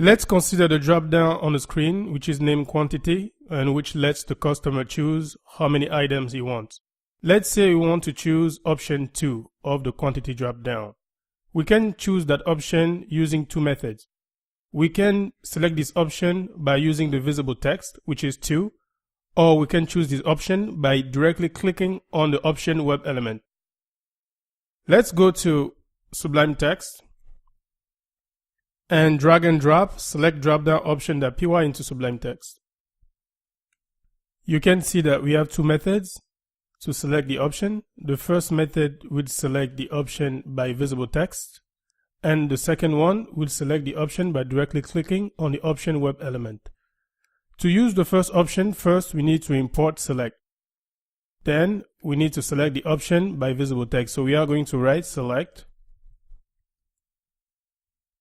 Let's consider the drop-down on the screen, which is named quantity and which lets the customer choose how many items he wants. Let's say we want to choose option 2 of the quantity drop-down. We can choose that option using two methods. We can select this option by using the visible text, which is 2, or we can choose this option by directly clicking on the option web element. Let's go to Sublime Text and drag and drop select drop-down option.py into Sublime Text. You can see that we have two methods to select the option. The first method would select the option by visible text, and the second one will select the option by directly clicking on the option web element. To use the first option, first we need to import select. Then we need to select the option by visible text. So we are going to write select,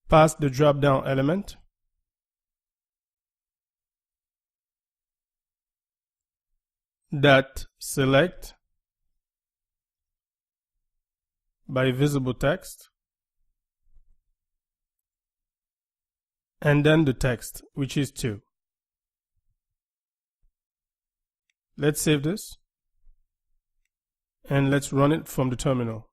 pass the drop-down element, that select by visible text, and then the text, which is 2. Let's save this and let's run it from the terminal.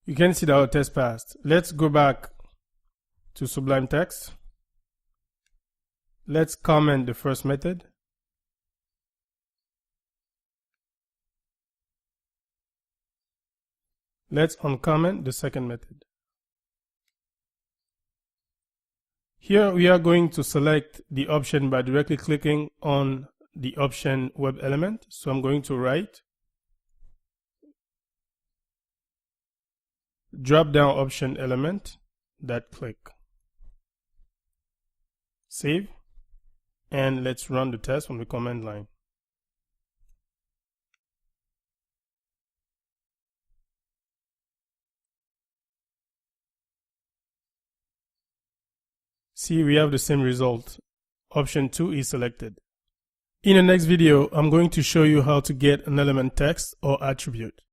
You can see that our test passed. Let's go back to Sublime Text. Let's comment the first method. Let's uncomment the second method. Here we are going to select the option by directly clicking on the option web element. So I'm going to write drop down option element that click. Save, and let's run the test from the command line. See, we have the same result. Option 2 is selected. In the next video, I'm going to show you how to get an element text or attribute.